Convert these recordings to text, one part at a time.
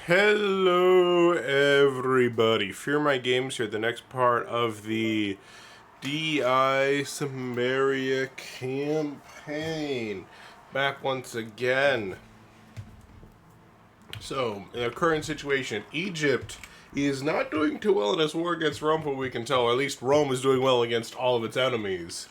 Hello, everybody. Fearmy Games here, the next part of the DI Cimmeria campaign. Back once again. So, in the current situation, Egypt is not doing too well in this war against Rome, from what we can tell, or at least Rome is doing well against all of its enemies.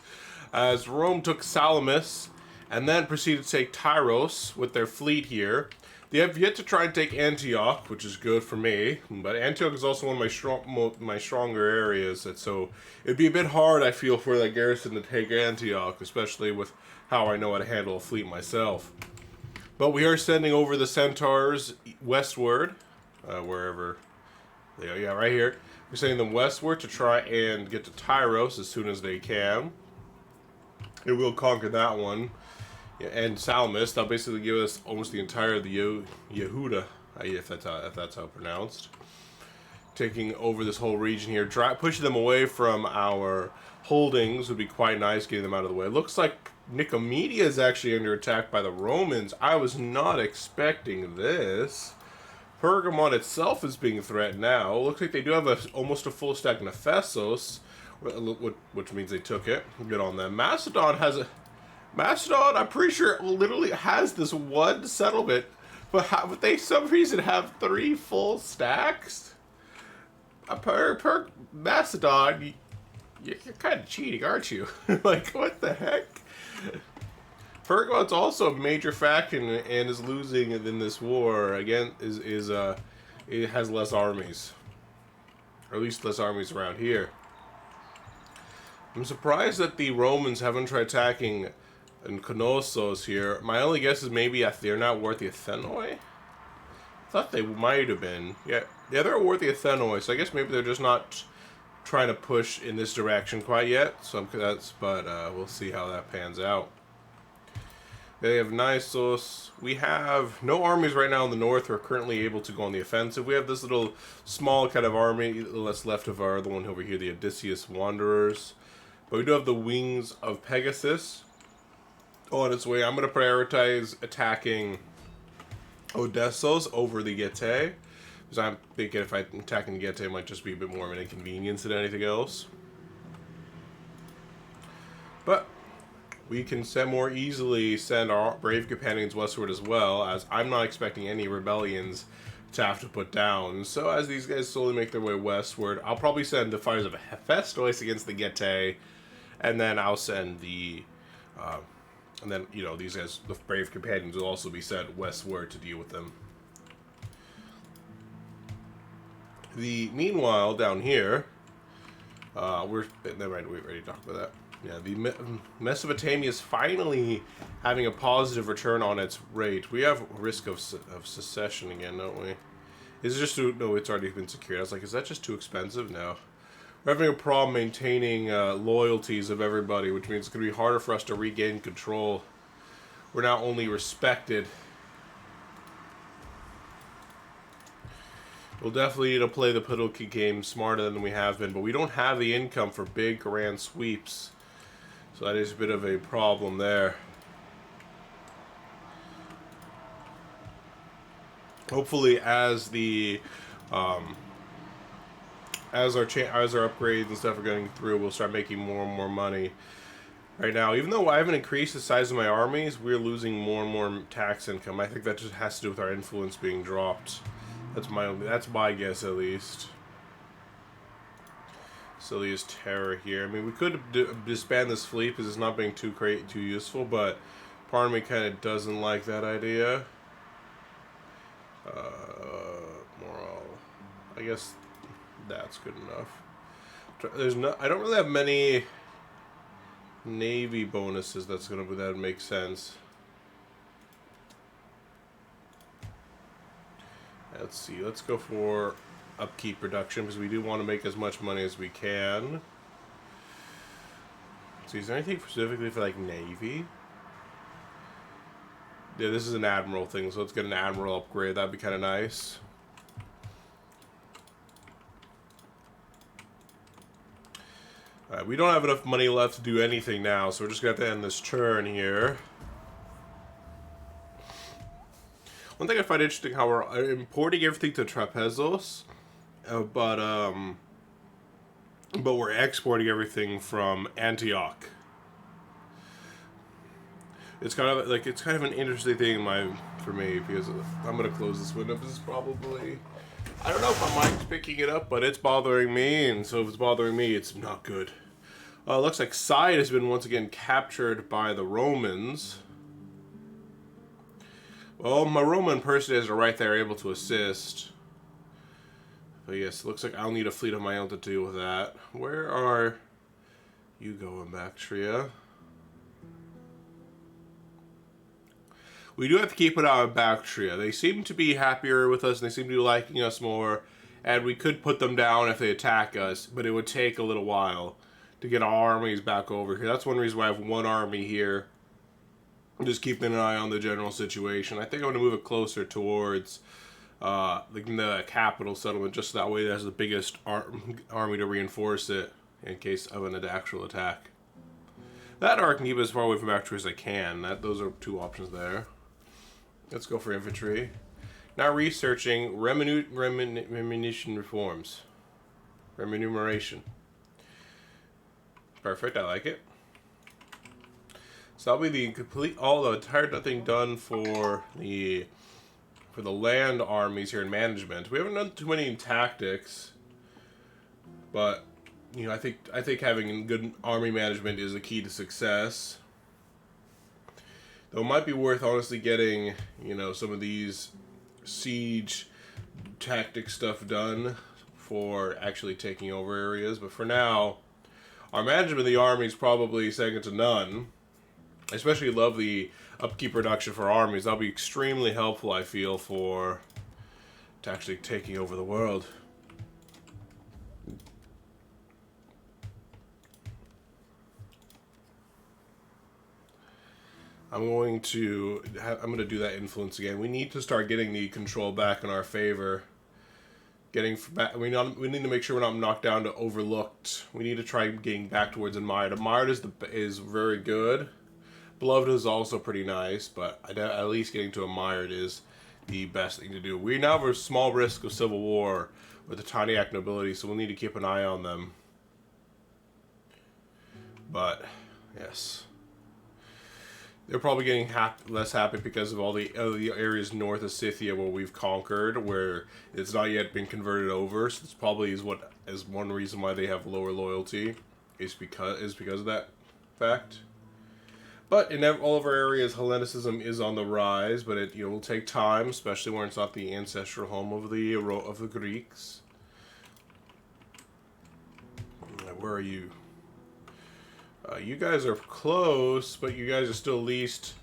As Rome took Salamis, and then proceeded to take Tyros with their fleet here. They have yet to try and take Antioch, which is good for me, but Antioch is also one of my stronger areas, and so it'd be a bit hard, I feel, for that garrison to take Antioch, especially with how I know how to handle a fleet myself. But we are sending over the Centaurs westward, wherever they are. Yeah, right here. We're sending them westward to try and get to Tyros as soon as they can. It will conquer that one. And Salamis, they'll basically give us almost the entire of the Yehuda, if that's how pronounced. Taking over this whole region here, pushing them away from our holdings would be quite nice, getting them out of the way. It looks like Nicomedia is actually under attack by the Romans. I was not expecting this. Pergamon itself is being threatened now. Looks like they do have almost a full stack in Ephesus, which means they took it. Good on them. Macedon, I'm pretty sure, literally has this one settlement, but they, some reason, have 3 full stacks? Macedon, you're kind of cheating, aren't you? Like, what the heck? Pergamon's also a major faction and is losing in this war. Again, it has less armies. Or at least less armies around here. I'm surprised that the Romans haven't tried attacking and Knossos here. My only guess is maybe they're not worth the Athenoi. I thought they might have been. Yeah, they're worth the Athenoi, so I guess maybe they're just not trying to push in this direction quite yet. So we'll see how that pans out. They have Nisos. We have no armies right now in the north who are currently able to go on the offensive. We have this little small kind of army that's left of our other one over here, the Odysseus Wanderers. But we do have the Wings of Pegasus on its way. I'm going to prioritize attacking Odessos over the Getae, because I'm thinking if I'm attacking the Getae, it might just be a bit more of an inconvenience than anything else. But we can more easily send our brave companions westward as well, as I'm not expecting any rebellions to have to put down. So as these guys slowly make their way westward, I'll probably send the fires of Hephaestus against the Getae, and then I'll send the and then, these guys, the brave companions, will also be sent westward to deal with them. Meanwhile, down here, never mind, we already talked about that. Yeah, the Mesopotamia is finally having a positive return on its rate. We have risk of secession again, don't we? Is it just no? It's already been secured. I was like, is that just too expensive? No. We're having a problem maintaining loyalties of everybody, which means it's going to be harder for us to regain control. We're now only respected. We'll definitely need to play the Podolki game smarter than we have been, but we don't have the income for big grand sweeps. So that is a bit of a problem there. Hopefully, as our upgrades and stuff are going through, we'll start making more and more money. Right now, even though I haven't increased the size of my armies, we're losing more and more tax income. I think that just has to do with our influence being dropped. That's my guess, at least. Silliest terror here. I mean, we could disband this fleet because it's not being too useful, but part of me kind of doesn't like that idea. Morale. I guess that's good enough. I don't really have many navy bonuses that make sense. Let's see. Let's go for upkeep production because we do want to make as much money as we can. So is there anything specifically for like navy? Yeah, this is an admiral thing, so let's get an admiral upgrade. That'd be kind of nice. Alright, we don't have enough money left to do anything now, so we're just going to have to end this turn here. One thing I find interesting how we're importing everything to Trapezos, but we're exporting everything from Antioch. It's kind of an interesting thing for me, because I'm gonna close this window. This is probably, I don't know if my mic's picking it up, but it's bothering me, and so if it's bothering me, it's not good. Looks like Side has been once again captured by the Romans. Well, my Roma Impersonators are right there, able to assist. But yes, it looks like I'll need a fleet of my own to deal with that. Where are you going, Bactria? We do have to keep an eye on Bactria. They seem to be happier with us, and they seem to be liking us more. And we could put them down if they attack us, but it would take a little while to get our armies back over here. That's one reason why I have one army here. I'm just keeping an eye on the general situation. I think I'm going to move it closer towards the capital settlement, just that way it has the biggest army to reinforce it in case of an actual attack. That, or I can keep it as far away from Bactria as I can. Those are two options there. Let's go for infantry. Now researching remuneration reforms. Remuneration. Perfect, I like it. So that'll be the entire thing done for the land armies here in management. We haven't done too many in tactics, but you know, I think having good army management is the key to success. Though it might be worth honestly getting, you know, some of these siege tactic stuff done for actually taking over areas. But for now, our management of the army is probably second to none. I especially love the upkeep production for armies. That'll be extremely helpful, I feel, to actually taking over the world. I'm going to do that influence again. We need to start getting the control back in our favor. We need to make sure we're not knocked down to overlooked. We need to try getting back towards admired. Admired is very good. Beloved is also pretty nice, but at least getting to admired is the best thing to do. We now have a small risk of civil war with the Taniac nobility, so we'll need to keep an eye on them. But yes, they're probably getting less happy because of all the areas north of Scythia where we've conquered, where it's not yet been converted over. So this probably is one reason why they have lower loyalty, is because of that fact. But in all of our areas, Hellenicism is on the rise, but it will take time, especially when it's not the ancestral home of the Greeks. Where are you? You guys are close, but you guys are still at least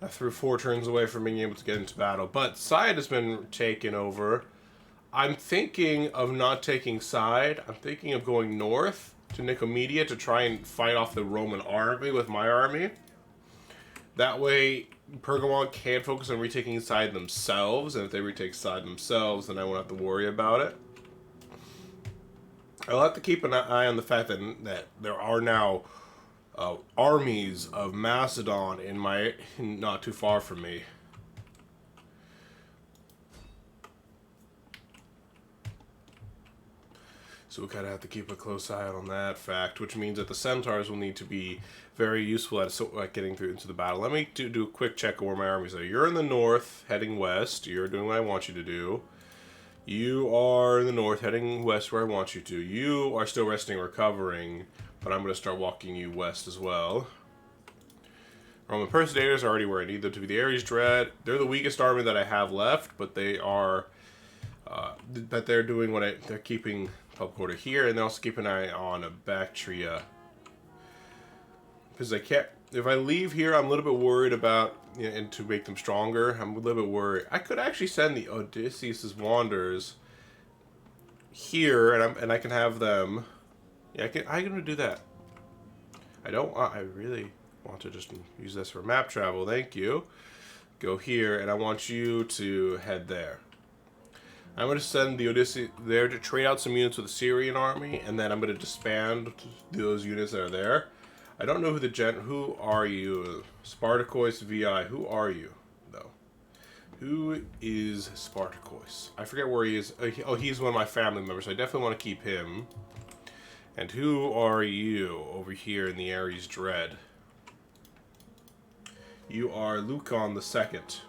through 4 turns away from being able to get into battle. But Side has been taken over. I'm thinking of not taking Side. I'm thinking of going north to Nicomedia to try and fight off the Roman army with my army. That way, Pergamon can focus on retaking Side themselves, and if they retake Side themselves, then I won't have to worry about it. I'll have to keep an eye on the fact that there are now armies of Macedon not too far from me. So we'll kind of have to keep a close eye on that fact, which means that the Centaurs will need to be very useful at getting through into the battle. Let me do a quick check of where my armies are. You're in the north, heading west. You're doing what I want you to do. You are in the north, heading west where I want you to. You are still resting and recovering, but I'm going to start walking you west as well. Roma Impersonators are already where I need them to be. The Ares Dread, they're the weakest army that I have left, but they are... they're doing they're keeping top quarter here, and they're also keeping an eye on Bactria. Because if I leave here, I'm a little bit worried about, and to make them stronger, I'm a little bit worried. I could actually send the Odysseus' Wanderers here, and I can have them. Yeah, I'm gonna do that. I really want to just use this for map travel. Thank you. Go here, and I want you to head there. I'm going to send the Odysseus there to trade out some units with the Syrian army, and then I'm going to disband those units that are there. I don't know who are you? Spartacus VI, who are you, though? Who is Spartacus? I forget where he is. Oh, he's one of my family members. So I definitely want to keep him. And who are you over here in the Ares Dread? You are Lucon the Second.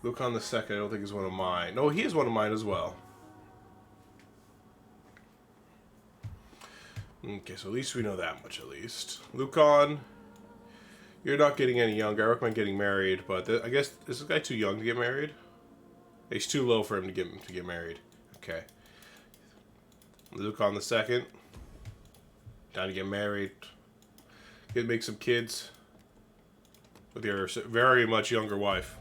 Lucon the Second, I don't think is one of mine. No, he is one of mine as well. Okay, so at least we know that much, at least. Lucon, you're not getting any younger. I recommend getting married, but I guess, is this guy too young to get married? He's too low for him to get married. Okay. Lucon the Second. Time to get married. Make some kids. With your very much younger wife.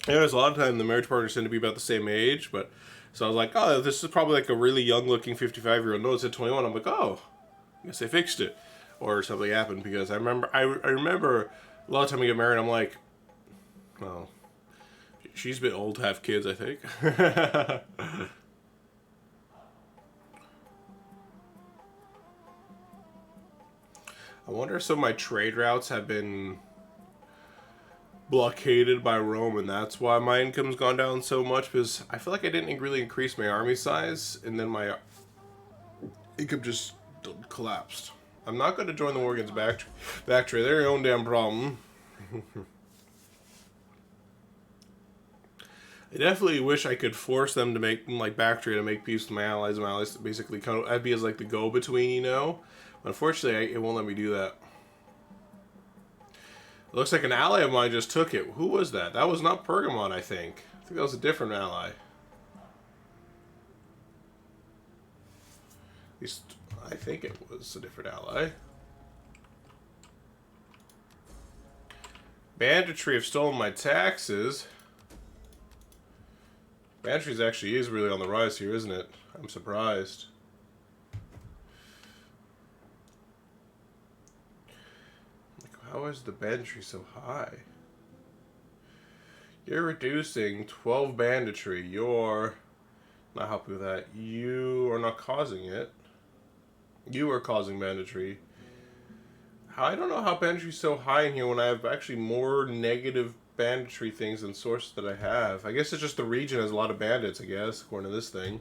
There's a lot of time the marriage partners tend to be about the same age, but so I was like, oh, this is probably like a really young-looking 55-year-old. No, it said 21. I'm like, oh, I guess they fixed it, or something happened because I remember a lot of time we get married. I'm like, oh, she's a bit old to have kids, I think. I wonder if some of my trade routes have been blockaded by Rome, and that's why my income's gone down so much, because I feel like I didn't really increase my army size, and then my income just collapsed. I'm not going to join the war against Bactria. They're your own damn problem. I definitely wish I could force them to make, like, Bactria to make peace with my allies, and my allies basically kind of, I'd be as, like, the go-between, you know? But unfortunately, it won't let me do that. It looks like an ally of mine just took it. Who was that? That was not Pergamon, I think. I think that was a different ally. At least, I think it was a different ally. Banditry have stolen my taxes. Banditry actually is really on the rise here, isn't it? I'm surprised. How is the banditry so high? You're reducing 12 banditry. You're not helping with that. You are not causing it. You are causing banditry. I don't know how banditry is so high in here when I have actually more negative banditry things than sources that I have. I guess it's just the region has a lot of bandits, I guess, according to this thing.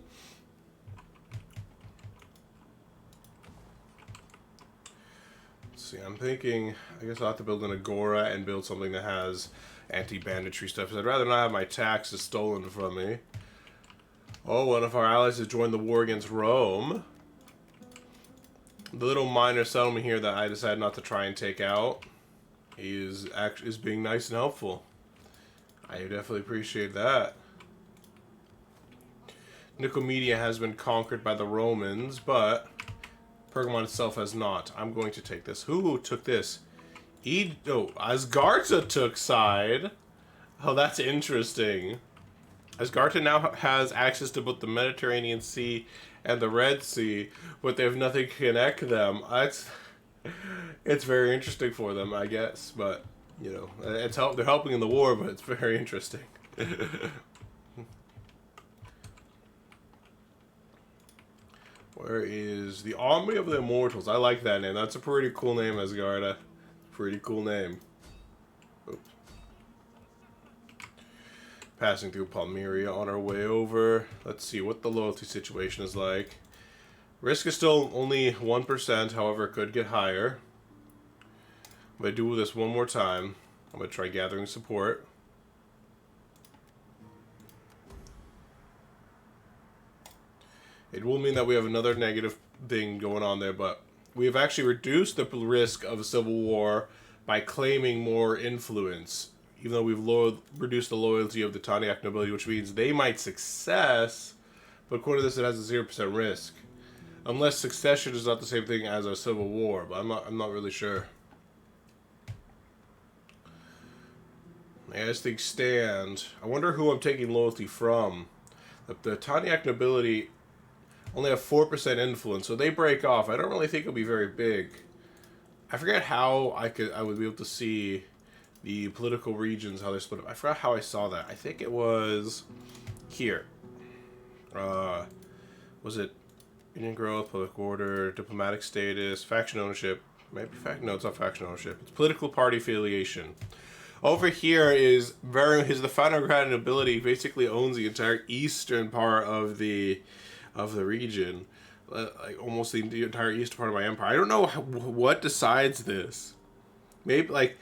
See, I'm thinking, I guess I'll have to build an agora and build something that has anti-banditry stuff, because I'd rather not have my taxes stolen from me. Oh, one of our allies has joined the war against Rome. The little minor settlement here that I decided not to try and take out, he is being nice and helpful. I definitely appreciate that. Nicomedia has been conquered by the Romans, but Pergamon itself has not. I'm going to take this. Who took this? Asgarta took side. Oh, that's interesting. Asgarta now has access to both the Mediterranean Sea and the Red Sea, but they have nothing to connect them. It's very interesting for them, I guess. But, you know, they're helping in the war, but it's very interesting. Where is the Army of the Immortals? I like that name. That's a pretty cool name, Asgarda. Pretty cool name. Oops. Passing through Cimmeria on our way over. Let's see what the loyalty situation is like. Risk is still only 1%, however, it could get higher. I'm going to do this one more time. I'm going to try gathering support. It will mean that we have another negative thing going on there, but we have actually reduced the risk of a civil war by claiming more influence, even though we've reduced the loyalty of the Taniak nobility, which means they might success, but according to this, it has a 0% risk. Unless succession is not the same thing as a civil war, but I'm not really sure. As things stand, I wonder who I'm taking loyalty from. The Taniak nobility only have 4% influence, so they break off. I don't really think it'll be very big. I forget how I would be able to see the political regions, how they're split up. I forgot how I saw that. I think it was here. Was it Union growth, public order, diplomatic status, faction ownership? Maybe fact. No, it's not faction ownership. It's political party affiliation. Over here is the final nobility basically owns the entire eastern part of the region, like almost the entire eastern part of my empire. I don't know what decides this. Maybe like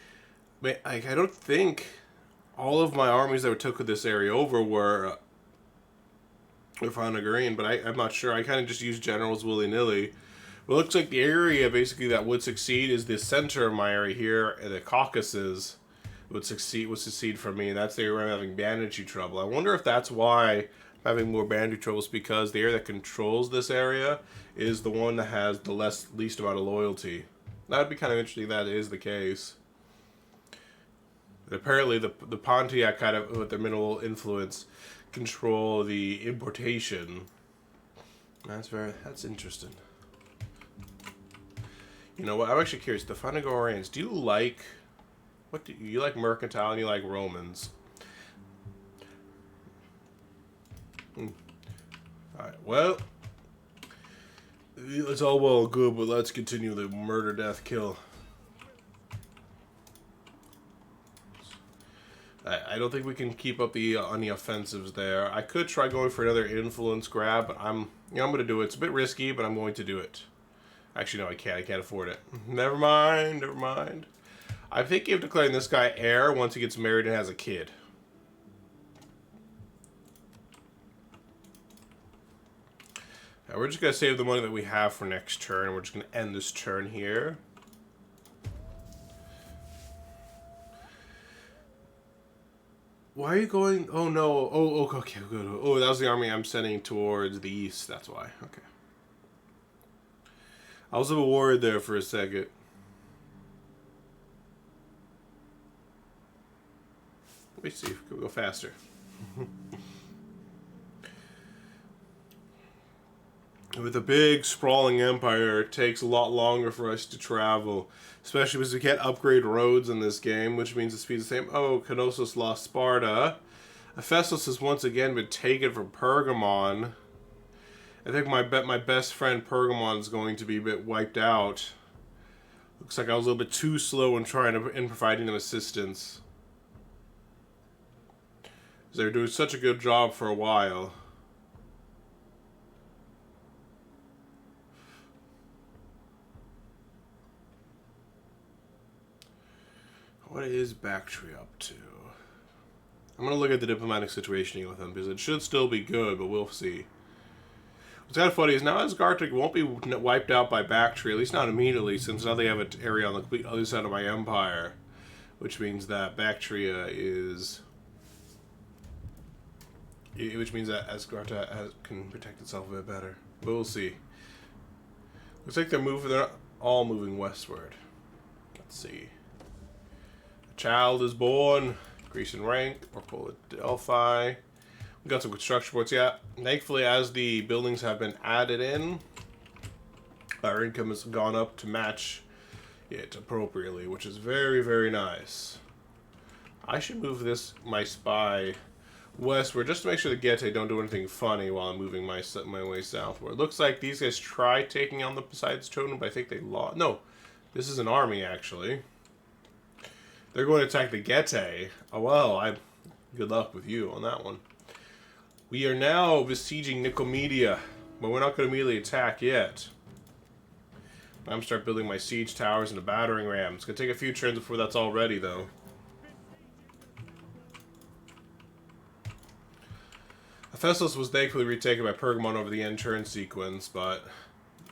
I don't think all of my armies that took this area over were Green, but I'm not sure. I kind of just use generals willy nilly. But it looks like the area basically that would succeed is the center of my area here, the Caucasus would succeed for me, and that's the area where I'm having banditry trouble. I wonder if that's why I'm having more banditry troubles, because the area that controls this area is the one that has the least amount of loyalty. That would be kind of interesting if that is the case. Apparently, the Pontiac kind of, with their minimal influence, control the importation. That's interesting. You know what? I'm actually curious. The Phanagoreans, do you like you like mercantile and you like Romans? All right. Well, it's all well and good, but let's continue the murder, death, kill. I don't think we can keep up on the offensives there. I could try going for another influence grab, but I'm going to do it. It's a bit risky, but I'm going to do it. Actually, no, I can't. I can't afford it. Never mind. Never mind. I'm thinking of declaring this guy heir once he gets married and has a kid. Now, we're just going to save the money that we have for next turn. We're just going to end this turn here. Why are you going? Oh, no. Oh, okay. Good. Oh, that was the army I'm sending towards the east. That's why. Okay. I was a bit worried there for a second. Let me see if we can go faster. With a big, sprawling empire, it takes a lot longer for us to travel. Especially because we can't upgrade roads in this game, which means the speed's the same. Oh, Knossos lost Sparta. Ephesus has once again been taken from Pergamon. I think my best friend Pergamon is going to be a bit wiped out. Looks like I was a little bit too slow in providing them assistance. They were doing such a good job for a while. What is Bactria up to? I'm going to look at the diplomatic situation with them, because it should still be good, but we'll see. What's kind of funny is now Asgartic won't be wiped out by Bactria, at least not immediately, since now they have an area on the complete other side of my empire. Which means that Bactria is... Which means that Asgarta can protect itself a bit better. We'll see. Looks like they're all moving westward. Let's see. A child is born. Grecian rank. Purple at Delphi. We got some construction reports. Yeah. Thankfully, as the buildings have been added in, our income has gone up to match it appropriately, which is very, very nice. I should move my spy westward just to make sure the Getae don't do anything funny while I'm moving my way southward. Looks like these guys tried taking on the Poseidon's Totem, but I think they lost. No, this is an army, actually. They're going to attack the Getae. Oh, well, good luck with you on that one. We are now besieging Nicomedia, but we're not going to immediately attack yet. I'm going to start building my siege towers and a battering ram. It's going to take a few turns before that's all ready, though. Ephesus was thankfully retaken by Pergamon over the end turn sequence, but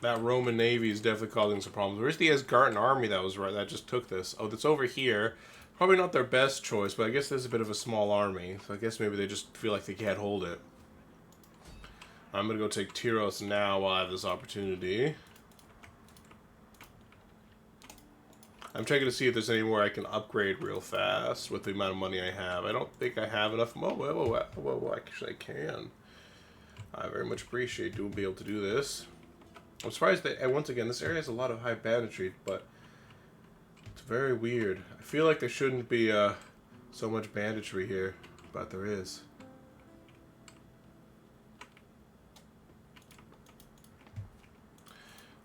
that Roman navy is definitely causing some problems. Where's the Asgardian army that just took this? Oh, that's over here. Probably not their best choice, but I guess there's a bit of a small army, so I guess maybe they just feel like they can't hold it. I'm going to go take Tyros now while I have this opportunity. I'm checking to see if there's anywhere I can upgrade real fast with the amount of money I have. I don't think I have enough. Whoa, actually I can. I very much appreciate being able to do this. I'm surprised that, once again, this area has a lot of high banditry, but it's very weird. I feel like there shouldn't be so much banditry here, but there is.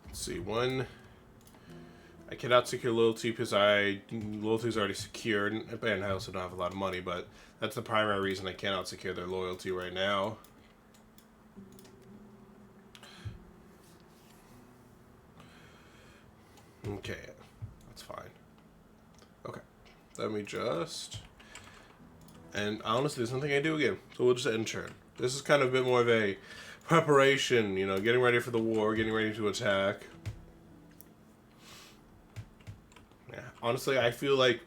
Let's see, I cannot secure loyalty because loyalty is already secured, and I also don't have a lot of money, but that's the primary reason I cannot secure their loyalty right now. Okay, that's fine. Okay, let me just... And honestly, there's nothing I do again, so we'll just end turn. This is kind of a bit more of a preparation, you know, getting ready for the war, getting ready to attack. Yeah, honestly, I feel like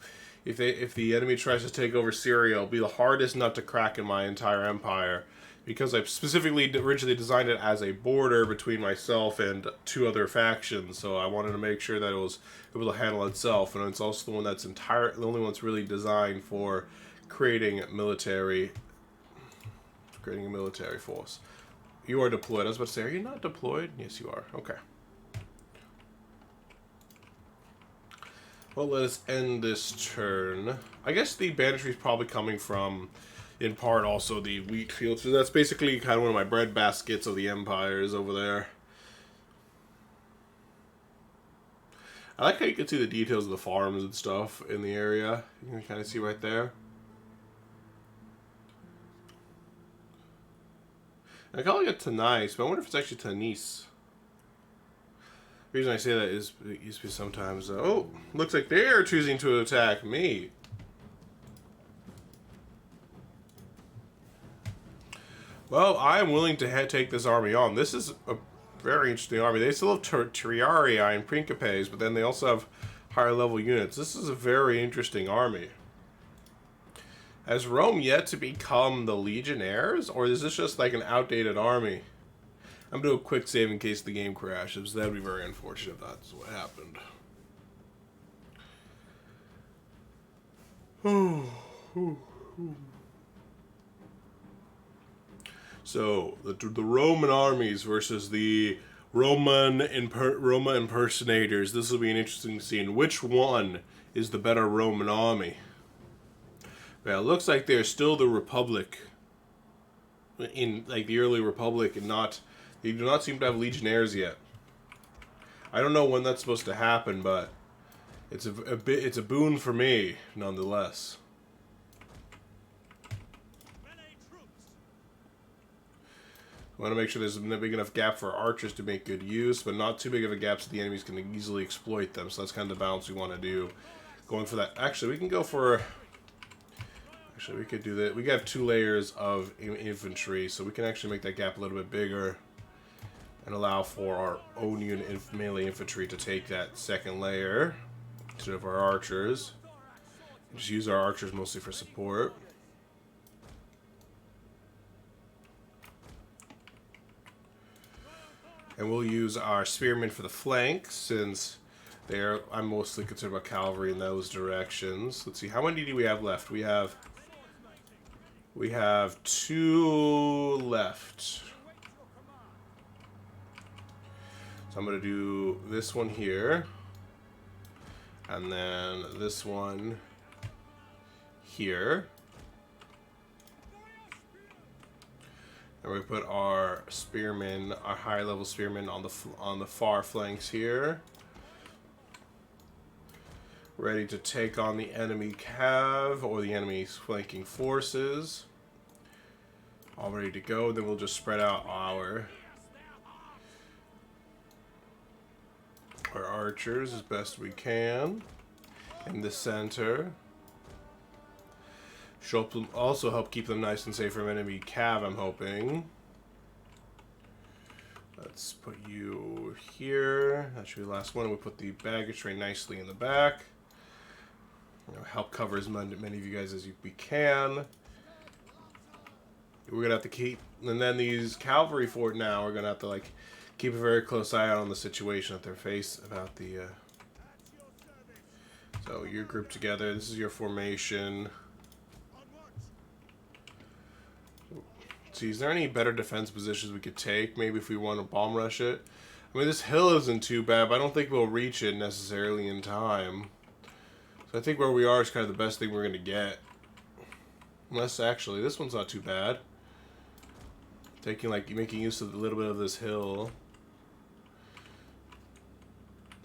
if the enemy tries to take over Syria, it'll be the hardest nut to crack in my entire empire, because I specifically originally designed it as a border between myself and 2 other factions. So I wanted to make sure that it was able to handle itself, and it's also the one that's the only one that's really designed for creating a military force. You are deployed. I was about to say, are you not deployed? Yes, you are. Okay. Well, let us end this turn. I guess the banditry is probably coming from, in part, also the wheat fields. So that's basically kind of one of my bread baskets of the empires over there. I like how you can see the details of the farms and stuff in the area. You can kind of see right there. I call it Tanais, but I wonder if it's actually Tanis. The reason I say that is it used to be sometimes... oh, looks like they're choosing to attack me. Well, I'm willing to take this army on. This is a very interesting army. They still have Triarii and Principes, but then they also have higher level units. This is a very interesting army. Has Rome yet to become the Legionnaires, or is this just like an outdated army? I'm going to do a quick save in case the game crashes. That would be very unfortunate if that's what happened. So, the Roman armies versus the Roma Impersonators. This will be an interesting scene. Which one is the better Roman army? Well, it looks like they're still the Republic, in like the early Republic, and they do not seem to have legionnaires yet. I don't know when that's supposed to happen, but it's a boon for me nonetheless. I want to make sure there's a big enough gap for archers to make good use, but not too big of a gap so the enemies can easily exploit them. So that's kind of the balance we want to do. Going for that. Actually, we can go for... Actually, we could do that. We have 2 layers of infantry, so we can actually make that gap a little bit bigger and allow for our own unit melee infantry to take that 2nd layer instead of our archers. Just use our archers mostly for support. And we'll use our spearmen for the flanks, since I'm mostly concerned about cavalry in those directions. Let's see, how many do we have left? We have 2 left. So I'm going to do this one here, and then this one here. And we put our spearmen, our higher level spearmen, on the far flanks here, ready to take on the enemy cav or the enemy's flanking forces. All ready to go. Then we'll just spread out our archers as best we can in the center. Also help keep them nice and safe from enemy cav, I'm hoping. Let's put you here. That should be the last one. We'll put the baggage train nicely in the back. Help cover as many of you guys as we can. We're gonna have to keep, and then these cavalry fort now, we're gonna have to like keep a very close eye on the situation that they're facing about the. So you're grouped together. This is your formation. See, is there any better defense positions we could take? Maybe if we want to bomb rush it. I mean, this hill isn't too bad, but I don't think we'll reach it necessarily in time. So I think where we are is kind of the best thing we're going to get. Unless, actually, this one's not too bad. Making use of a little bit of this hill.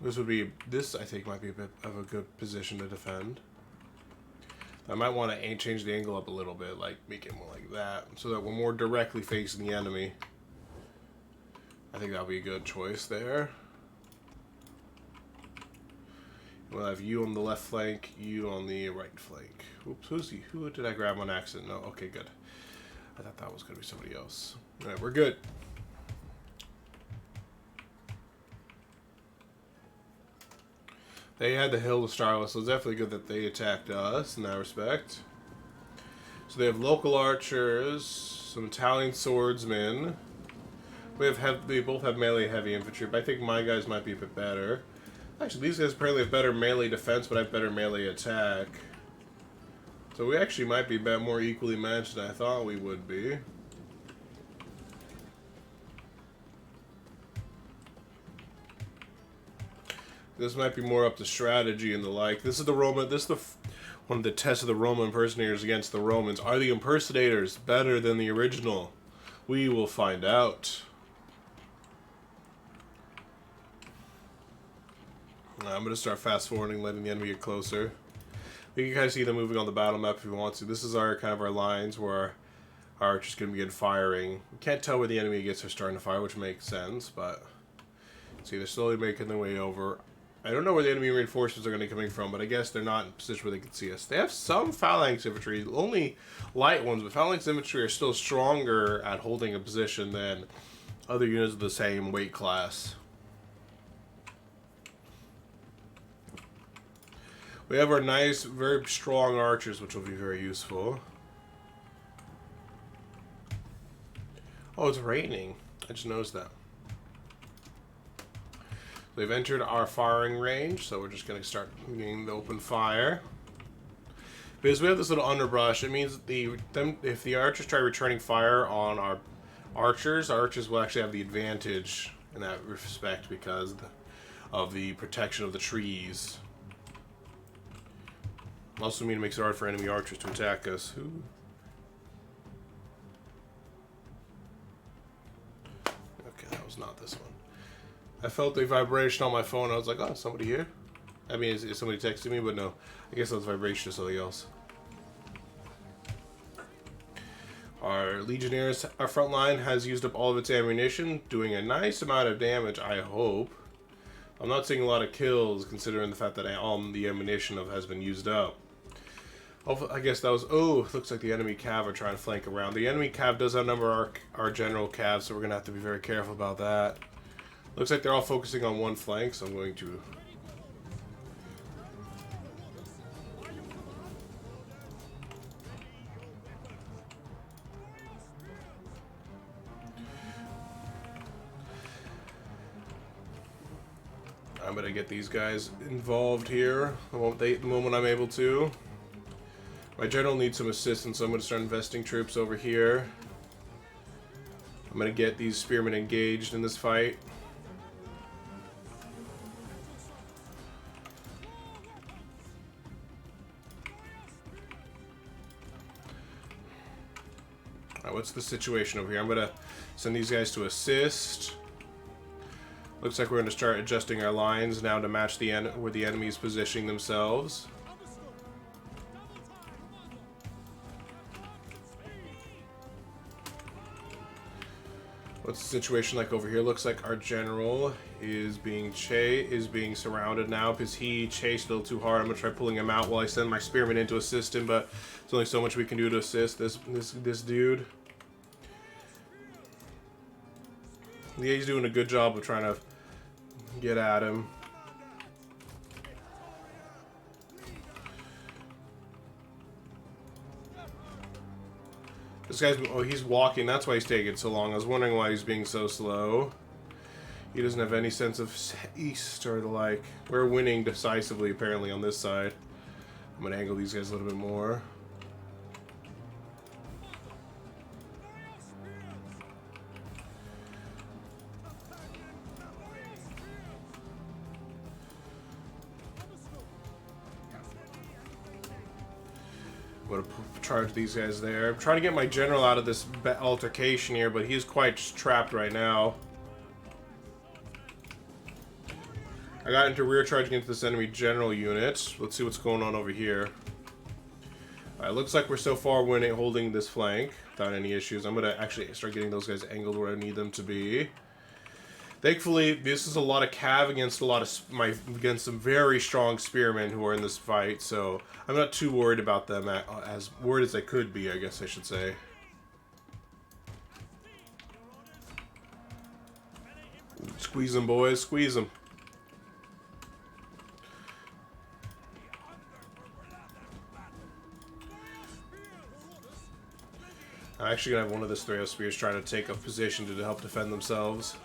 This I think might be a bit of a good position to defend. I might want to change the angle up a little bit, like make it more like that, so that we're more directly facing the enemy. I think that'll be a good choice there. We'll have you on the left flank, you on the right flank. Oops, who did I grab on accident? No, okay, good. I thought that was going to be somebody else. Alright, we're good. They had the hill to start with, so it's definitely good that they attacked us in that respect. So they have local archers, some Italian swordsmen. They both have melee heavy infantry, but I think my guys might be a bit better. Actually, these guys apparently have better melee defense, but I have better melee attack. So we actually might be more equally matched than I thought we would be. This might be more up to strategy and the like. This is one of the tests of the Roma Impersonators against the Romans. Are the Impersonators better than the original? We will find out. I'm going to start fast forwarding, letting the enemy get closer. You can kind of see them moving on the battle map if you want to. This is our lines where our archers can begin firing. You can't tell where the enemy gets are starting to fire, which makes sense, but see, they're slowly making their way over. I don't know where the enemy reinforcements are going to be coming from, but I guess they're not in a position where they can see us. They have some phalanx infantry, only light ones, but phalanx infantry are still stronger at holding a position than other units of the same weight class. We have our nice, very strong archers, which will be very useful. Oh, it's raining. I just noticed that. They've entered our firing range, so we're just going to start getting the open fire. Because we have this little underbrush, it means if the archers try returning fire on our archers will actually have the advantage in that respect because of the protection of the trees. Also mean it makes it hard for enemy archers to attack us. Ooh. Okay, that was not this one. I felt a vibration on my phone. I was like, oh, somebody here? I mean, is somebody texting me? But no. I guess that was vibration or something else. Our Legionnaires, our front line has used up all of its ammunition, doing a nice amount of damage, I hope. I'm not seeing a lot of kills, considering the fact that the ammunition has been used up. I guess that was... Oh, looks like the enemy cav are trying to flank around. The enemy cav does outnumber our general cav, so we're going to have to be very careful about that. Looks like they're all focusing on one flank, so I'm going to... I'm going to get these guys involved here the moment I'm able to. My general needs some assistance, so I'm going to start investing troops over here. I'm going to get these spearmen engaged in this fight. Alright, what's the situation over here? I'm going to send these guys to assist. Looks like we're going to start adjusting our lines now to match where the enemy's positioning themselves. What's the situation like over here? Looks like our general is being surrounded now because he chased a little too hard. I'm gonna try pulling him out while I send my spearmen in to assist him, but there's only so much we can do to assist this dude. Yeah, he's doing a good job of trying to get at him. This guy's... Oh, he's walking. That's why he's taking so long. I was wondering why he's being so slow. He doesn't have any sense of east or the like. We're winning decisively, apparently, on this side. I'm going to angle these guys a little bit more. I'm going to charge these guys there. I'm trying to get my general out of this altercation here, but he's quite trapped right now. I got into rear charge against this enemy general unit. Let's see what's going on over here. Alright, looks like we're so far winning, holding this flank without any issues. I'm going to actually start getting those guys angled where I need them to be. Thankfully, this is a lot of cav against against some very strong spearmen who are in this fight, so I'm not too worried about them, as worried as I could be, I guess I should say. Squeeze them, boys, squeeze them. I'm actually going to have one of the Threo Spears trying to take a position to help defend themselves.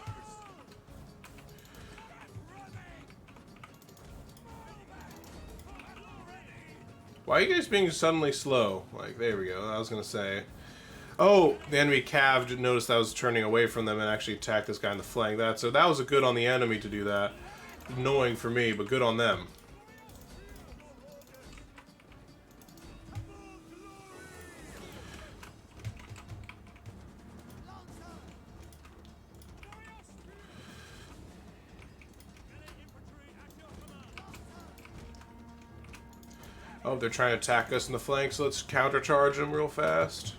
Why are you guys being suddenly slow? Like, there we go. I was going to say. Oh, the enemy cav noticed I was turning away from them and actually attacked this guy in the flank. So that was a good on the enemy to do that. Annoying for me, but good on them. Oh, they're trying to attack us in the flank, so let's countercharge them real fast.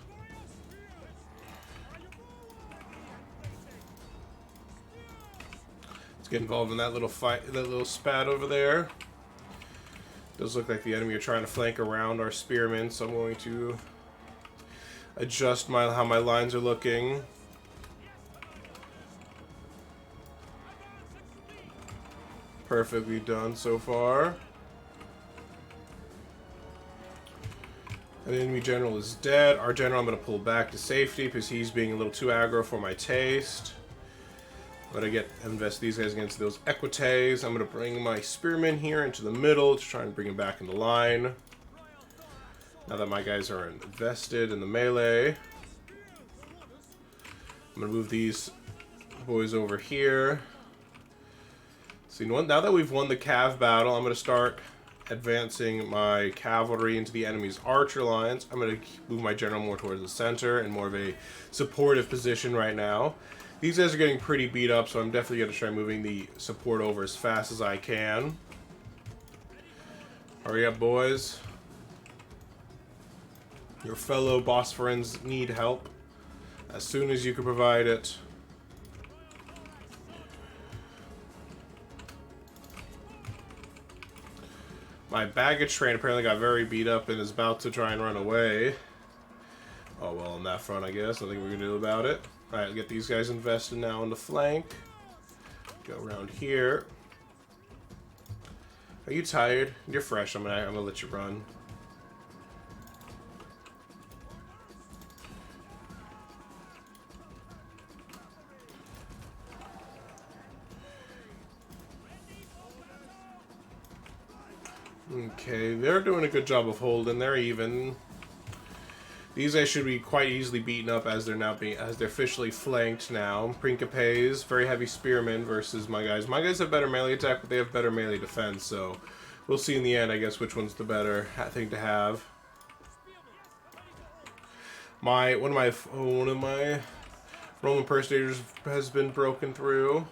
Let's get involved in that little fight, that little spat over there. Does look like the enemy are trying to flank around our spearmen, so I'm going to adjust how my lines are looking. Perfectly done so far. The enemy general is dead. Our general I'm going to pull back to safety because he's being a little too aggro for my taste. I'm going to invest these guys against those equites. I'm going to bring my spearmen here into the middle to try and bring him back into line. Now that my guys are invested in the melee. I'm going to move these boys over here. So now that we've won the cav battle, I'm going to start advancing my cavalry into the enemy's archer lines. I'm going to move my general more towards the center and more of a supportive position right now. These guys are getting pretty beat up, so I'm definitely going to try moving the support over as fast as I can. Hurry up, boys. Your fellow boss friends need help as soon as you can provide it. My baggage train apparently got very beat up and is about to try and run away. Oh, well, on that front, I guess. Nothing we can do about it. Alright, we'll get these guys invested now on the flank. Go around here. Are you tired? You're fresh. I'm gonna let you run. Okay, they're doing a good job of holding. They're even. These guys should be quite easily beaten up as they're officially flanked now. Principes, very heavy spearmen versus my guys. My guys have better melee attack, but they have better melee defense. So we'll see in the end, I guess, which one's the better thing to have. One of my Roma Impersonators has been broken through.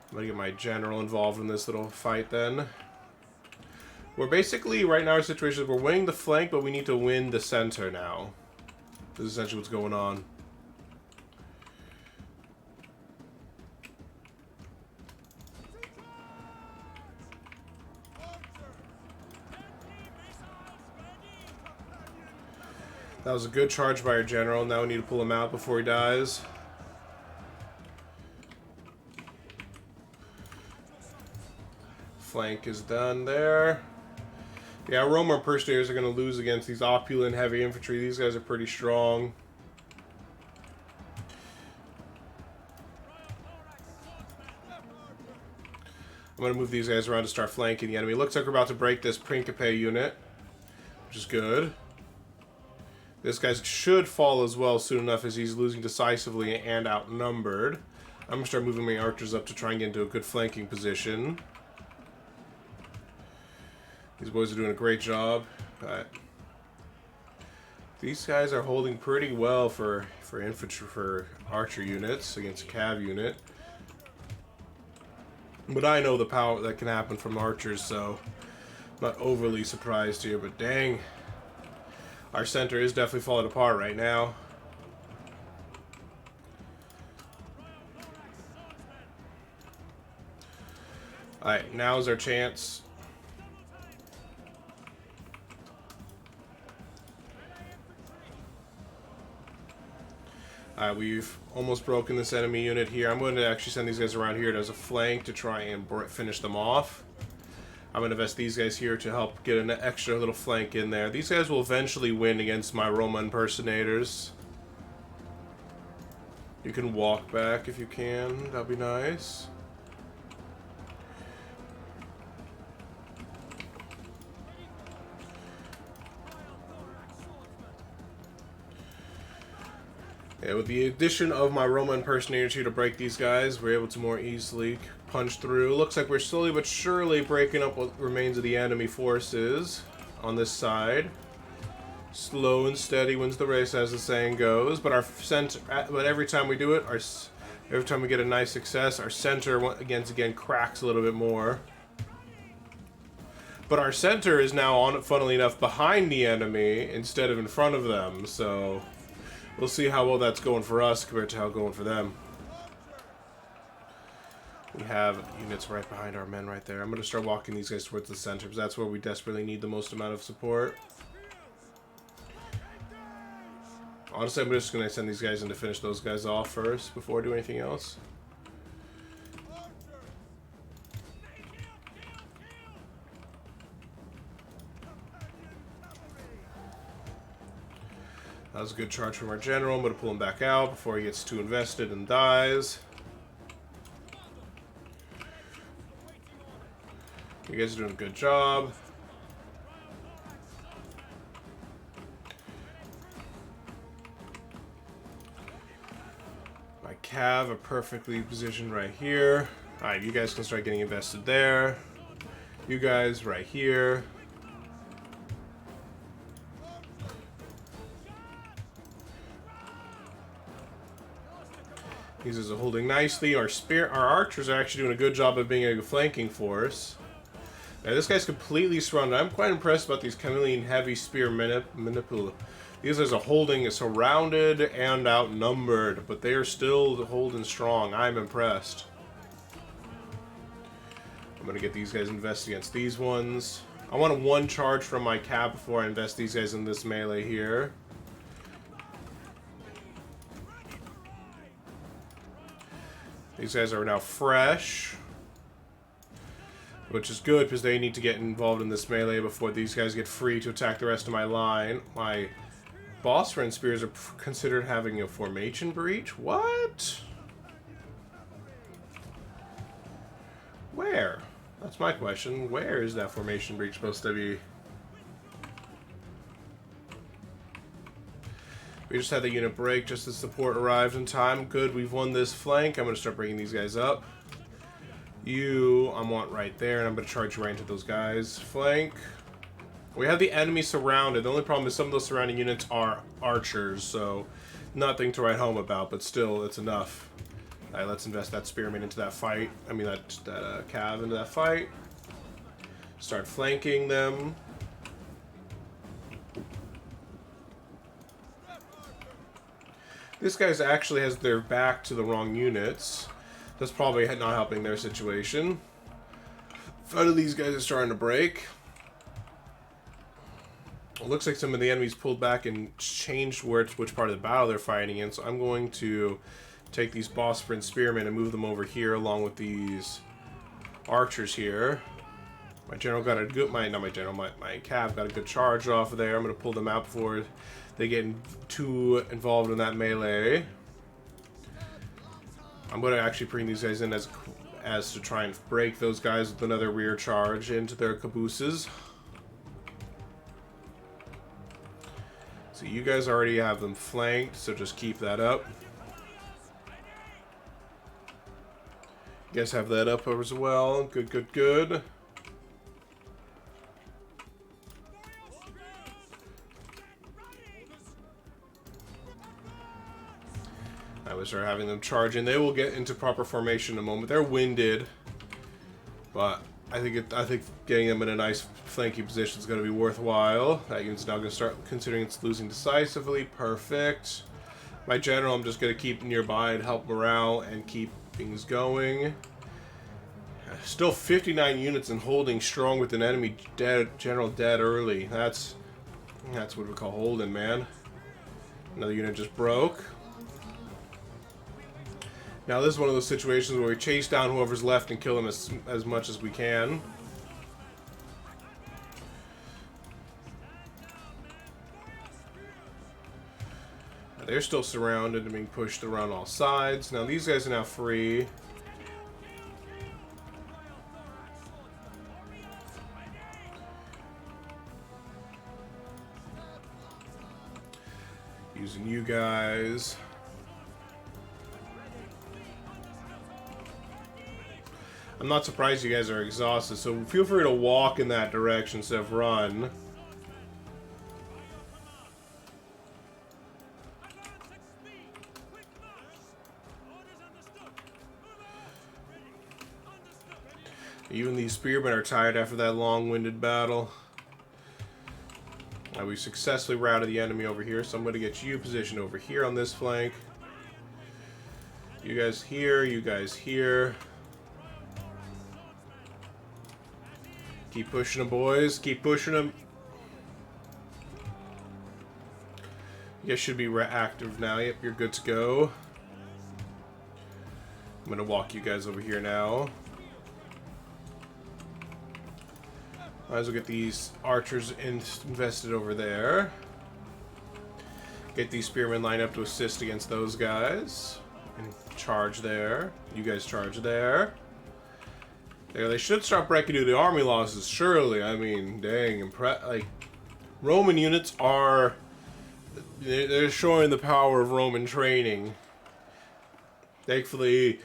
I'm gonna get my general involved in this little fight then. We're basically, right now our situation is we're winning the flank, but we need to win the center now. This is essentially what's going on. That was a good charge by our general. Now we need to pull him out before he dies. Flank is done there. Yeah, Roma Impersonators are going to lose against these opulent heavy infantry. These guys are pretty strong. I'm going to move these guys around to start flanking the enemy. Looks like we're about to break this Principe unit, which is good. This guy should fall as well soon enough as he's losing decisively and outnumbered. I'm going to start moving my archers up to try and get into a good flanking position. These boys are doing a great job. These guys are holding pretty well for infantry, for archer units against a cav unit. But I know the power that can happen from archers, so I'm not overly surprised here. But dang, our center is definitely falling apart right now. Alright, now's our chance. Alright, we've almost broken this enemy unit here. I'm going to actually send these guys around here as a flank to try and finish them off. I'm going to invest these guys here to help get an extra little flank in there. These guys will eventually win against my Roma Impersonators. You can walk back if you can. That'd be nice. Yeah, with the addition of my Roma Impersonators here to break these guys, we're able to more easily punch through. Looks like we're slowly but surely breaking up what remains of the enemy forces on this side. Slow and steady wins the race, as the saying goes. But but every time we do it, every time we get a nice success, our center again cracks a little bit more. But our center is now funnily enough, behind the enemy instead of in front of them. So we'll see how well that's going for us compared to how it's going for them. We have units right behind our men right there. I'm going to start walking these guys towards the center because that's where we desperately need the most amount of support. Honestly, I'm just going to send these guys in to finish those guys off first before I do anything else. That was a good charge from our general. I'm going to pull him back out before he gets too invested and dies. You guys are doing a good job. My cav are perfectly positioned right here. Alright, you guys can start getting invested there. You guys right here. These guys are holding nicely. Our archers are actually doing a good job of being a flanking force. Now, this guy's completely surrounded. I'm quite impressed about these chameleon heavy spear manipul. These guys are holding surrounded and outnumbered, but they are still holding strong. I'm impressed. I'm gonna get these guys invested against these ones. I want a one charge from my cap before I invest these guys in this melee here. These guys are now fresh, which is good because they need to get involved in this melee before these guys get free to attack the rest of my line. My boss friend spears are considered having a formation breach. What? Where? That's my question. Where is that formation breach supposed to be? We just had the unit break just as support arrived in time. Good, we've won this flank. I'm going to start bringing these guys up. You, I want right there, and I'm going to charge you right into those guys. Flank. We have the enemy surrounded. The only problem is some of those surrounding units are archers, so nothing to write home about, but still, it's enough. Alright, let's invest that spearman into that fight. I mean, that cav into that fight. Start flanking them. This guy's actually has their back to the wrong units. That's probably not helping their situation. None of these guys are starting to break. It looks like some of the enemies pulled back and changed which part of the battle they're fighting in. So I'm going to take these boss sprint spearmen and move them over here along with these archers here. My general got a good, my cav got a good charge off of there. I'm going to pull them out before they get too involved in that melee. I'm going to actually bring these guys in as to try and break those guys with another rear charge into their cabooses. So you guys already have them flanked, so just keep that up. You guys have that up as well. Good, good, good. I will start having them charge in. They will get into proper formation in a moment. They're winded. But I think getting them in a nice flanking position is going to be worthwhile. That unit's now going to start considering it's losing decisively. Perfect. My general, I'm just going to keep nearby and help morale and keep things going. Still 59 units and holding strong with an enemy general dead early. That's what we call holding, man. Another unit just broke. Now this is one of those situations where we chase down whoever's left and kill them as much as we can. They're still surrounded and being pushed around all sides. Now these guys are now free. Using you guys. I'm not surprised you guys are exhausted, so feel free to walk in that direction instead of run. Even these spearmen are tired after that long-winded battle. We successfully routed the enemy over here, so I'm going to get you positioned over here on this flank. You guys here, you guys here. Keep pushing them, boys. Keep pushing them. You guys should be active now. Yep, you're good to go. I'm going to walk you guys over here now. Might as well get these archers invested over there. Get these spearmen lined up to assist against those guys. And charge there. You guys charge there. There, they should start breaking through the army losses, surely. I mean, dang, like, Roman units are... They're showing the power of Roman training. Thankfully,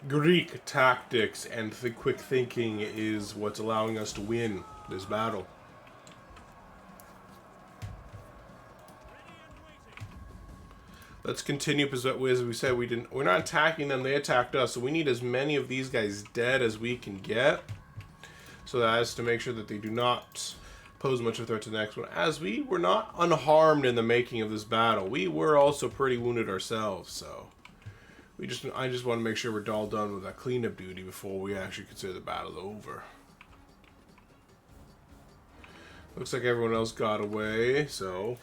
Greek tactics and quick thinking is what's allowing us to win this battle. Let's continue, because as we said, we're not attacking them, they attacked us, so we need as many of these guys dead as we can get, so as to make sure that they do not pose much of a threat to the next one. As we were not unharmed in the making of this battle, we were also pretty wounded ourselves, so I just want to make sure we're all done with that cleanup duty before we actually consider the battle over. Looks like everyone else got away, so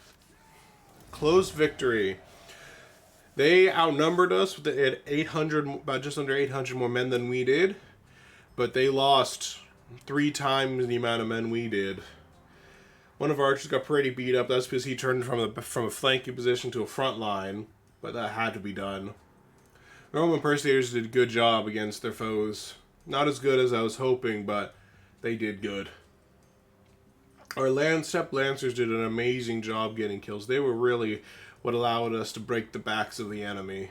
close victory. They outnumbered us. They had 800, about just under 800 more men than we did, but they lost 3 times the amount of men we did. One of our archers got pretty beat up. That's because he turned from a flanking position to a front line, but that had to be done. The Roma Impersonators did a good job against their foes. Not as good as I was hoping, but they did good. Our Steppe Lancers did an amazing job getting kills. They were really what allowed us to break the backs of the enemy.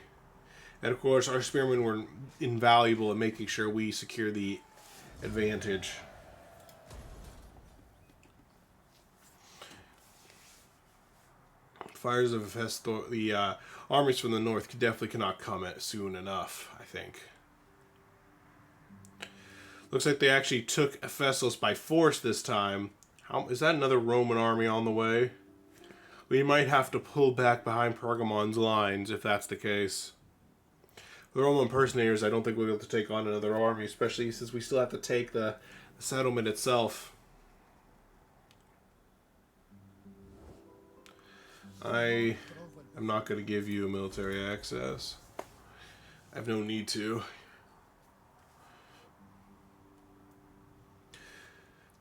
And of course, our spearmen were invaluable in making sure we secure the advantage. Fires of Hesthor, the armies from the north definitely cannot come soon enough, I think. Looks like they actually took Ephesus by force this time. Is that another Roman army on the way? We might have to pull back behind Pergamon's lines if that's the case. The Roma Impersonators, I don't think we'll be able to take on another army, especially since we still have to take the settlement itself. I am not going to give you military access. I have no need to.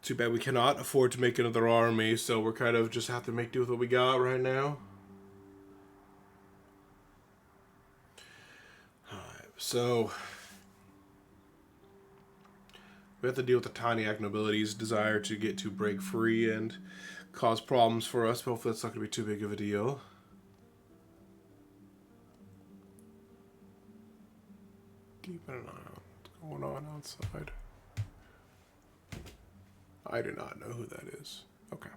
Too bad we cannot afford to make another army, so we're kind of just have to make do with what we got right now. Alright, so we have to deal with the Taniac nobility's desire to break free and cause problems for us. But hopefully that's not going to be too big of a deal. Keeping an eye on what's going on outside. I do not know who that is. Okay.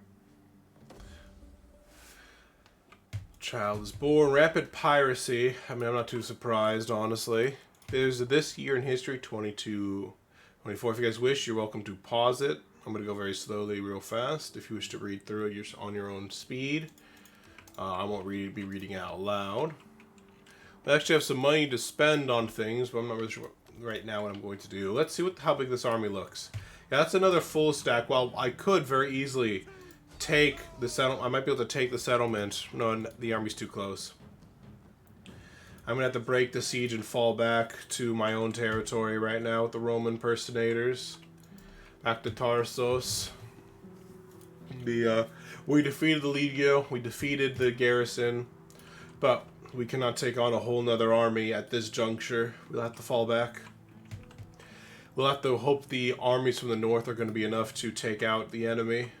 Child is born. Rapid piracy. I mean, I'm not too surprised, honestly. There's this year in history, 22 24. If you guys wish, you're welcome to pause it. I'm going to go very slowly, real fast. If you wish to read through it, you're on your own speed. I won't be reading out loud. I actually have some money to spend on things, but I'm not really sure right now what I'm going to do. Let's see how big this army looks. Yeah, that's another full stack. Well, I could very easily take the settlement. I might be able to take the settlement. No, the army's too close. I'm going to have to break the siege and fall back to my own territory right now with the Roma Impersonators. Back to Tarsos. We defeated the Legio. We defeated the garrison. But we cannot take on a whole nother army at this juncture. We'll have to fall back. We'll have to hope the armies from the north are going to be enough to take out the enemy.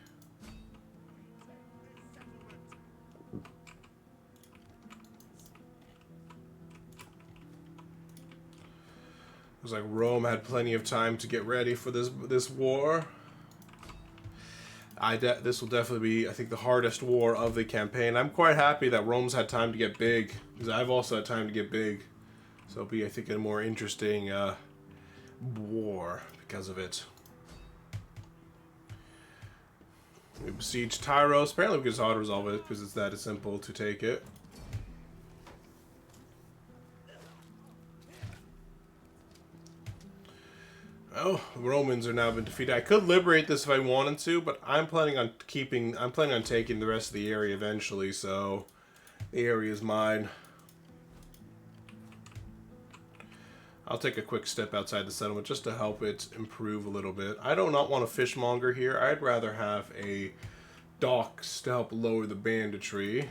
It was like Rome had plenty of time to get ready for this war. This will definitely be, I think, the hardest war of the campaign. I'm quite happy that Rome's had time to get big, because I've also had time to get big. So it'll be, I think, a more interesting war because of it. We besieged Tyros. Apparently we can just auto-resolve it, because it's that simple to take it. Oh, the Romans are now been defeated. I could liberate this if I wanted to, but I'm planning on taking the rest of the area eventually, so the area is mine. I'll take a quick step outside the settlement just to help it improve a little bit. I do not want a fishmonger here. I'd rather have a docks to help lower the banditry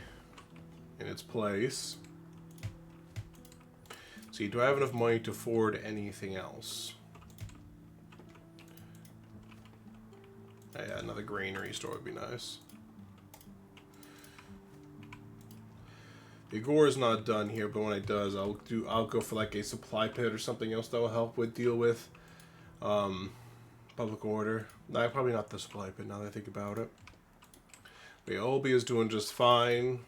in its place. See, do I have enough money to afford anything else? Yeah, another granary store would be nice. The Agora is not done here, but when it does, I'll go for like a supply pit or something else that will help deal with public order. No, probably not the supply pit now that I think about it. But yeah, Olbia is doing just fine.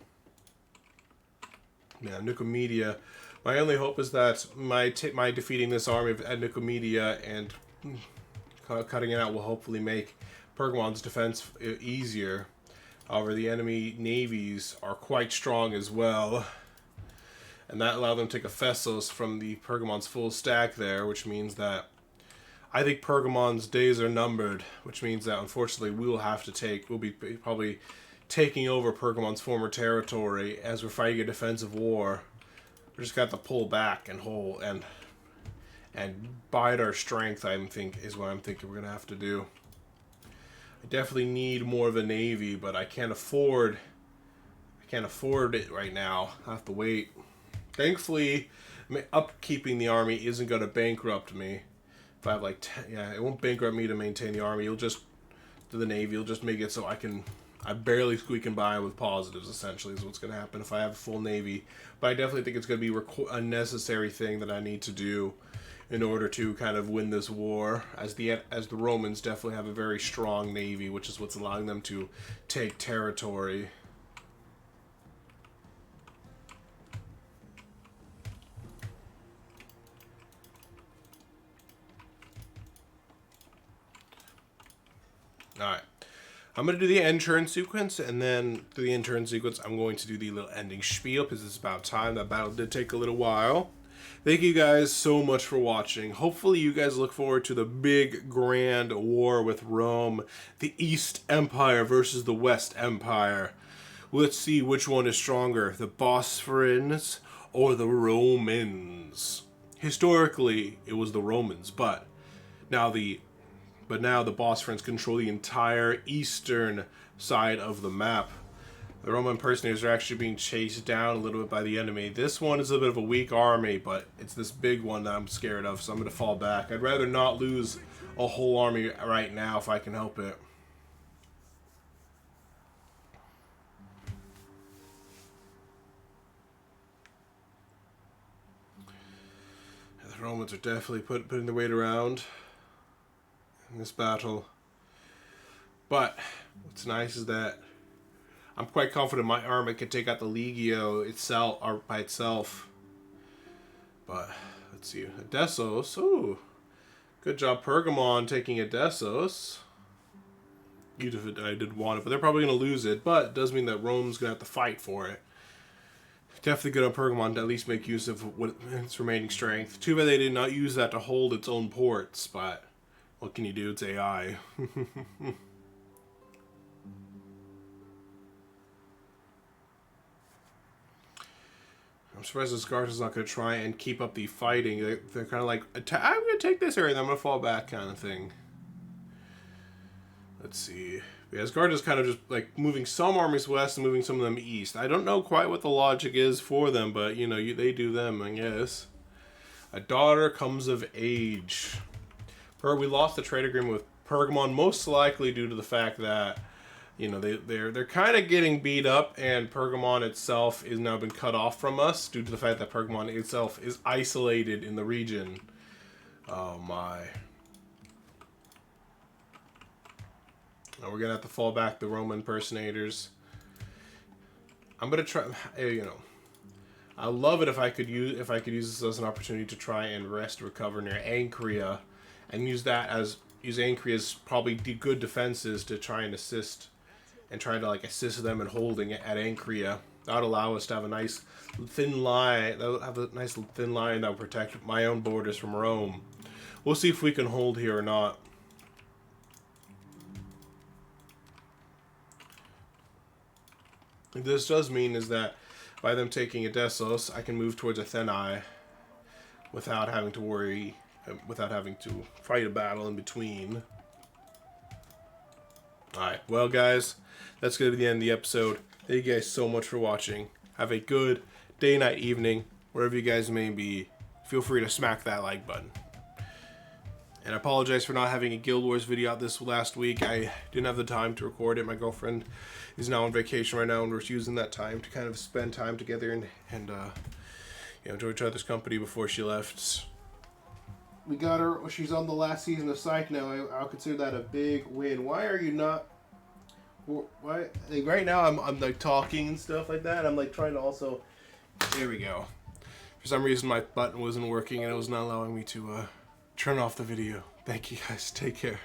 Yeah, Nicomedia. My only hope is that my defeating this army at Nicomedia and cutting it out will hopefully make Pergamon's defense easier. However, the enemy navies are quite strong as well. And that allowed them to take a Fessos from the Pergamon's full stack there, which means that I think Pergamon's days are numbered, which means that unfortunately we'll be probably taking over Pergamon's former territory as we're fighting a defensive war. We just got to pull back and hold and bide our strength, I think, is what I'm thinking we're gonna have to do. I definitely need more of a navy, but I can't afford it right now. I have to wait. Thankfully, upkeeping the army isn't going to bankrupt me. If I have like, it won't bankrupt me to maintain the army. You'll just do the navy. You'll just make it so I barely squeaking by with positives. Essentially, is what's going to happen if I have a full navy. But I definitely think it's going to be a necessary thing that I need to do in order to kind of win this war, as the Romans definitely have a very strong navy, which is what's allowing them to take territory. Alright. I'm going to do the entrance sequence, and then through the entrance sequence, I'm going to do the little ending spiel, because it's about time. That battle did take a little while. Thank you guys so much for watching. Hopefully you guys look forward to the big grand war with Rome, the East Empire versus the West Empire. Let's see which one is stronger, the Bosphorans or the Romans. Historically, it was the Romans, but now the Bosphorans control the entire eastern side of the map. The Roma Impersonators are actually being chased down a little bit by the enemy. This one is a bit of a weak army, but it's this big one that I'm scared of, so I'm going to fall back. I'd rather not lose a whole army right now if I can help it. The Romans are definitely putting their weight around in this battle. But what's nice is that I'm quite confident my army can take out the Legio itself, or by itself. But let's see, Odessos. Ooh, Good job, Pergamon, taking Edessos. Even if I did want it, but they're probably going to lose it. But it does mean that Rome's going to have to fight for it. Definitely good on Pergamon to at least make use of its remaining strength. Too bad they did not use that to hold its own ports, but what can you do? It's AI. I'm surprised Asgarda's not going to try and keep up the fighting. They're kind of like, I'm going to take this area and I'm going to fall back kind of thing. Let's see. Yeah, Asgarda's kind of just like moving some armies west and moving some of them east. I don't know quite what the logic is for them, but you know, they do them, I guess. A daughter comes of age. We lost the trade agreement with Pergamon, most likely due to the fact that, you know, they're kind of getting beat up, and Pergamon itself is now been cut off from us due to the fact that Pergamon itself is isolated in the region. Oh my. Now we're gonna have to fall back the Roma Impersonators. I'm gonna try, you know, I love it if I could use this as an opportunity to try and recover near Ancria, and use Ancria's probably good defenses to try and assist. And trying to like assist them in holding it at Ancria. That would allow us to have a nice thin line. That would have a nice thin line that would protect my own borders from Rome. We'll see if we can hold here or not. What this does mean is that by them taking Edessos, I can move towards Athenae without having to worry, without having to fight a battle in between. Alright, well guys, that's going to be the end of the episode. Thank you guys so much for watching. Have a good day, night, evening, wherever you guys may be. Feel free to smack that like button. And I apologize for not having a Guild Wars video out this last week. I didn't have the time to record it. My girlfriend is now on vacation right now, and we're using that time to kind of spend time together and you know, enjoy each other's company before she left. We got her. She's on the last season of Psych now. I'll consider that a big win. Why are you not? Why? Like right now, I'm like talking and stuff like that. I'm like trying to also. There we go. For some reason, my button wasn't working and it was not allowing me to turn off the video. Thank you guys. Take care.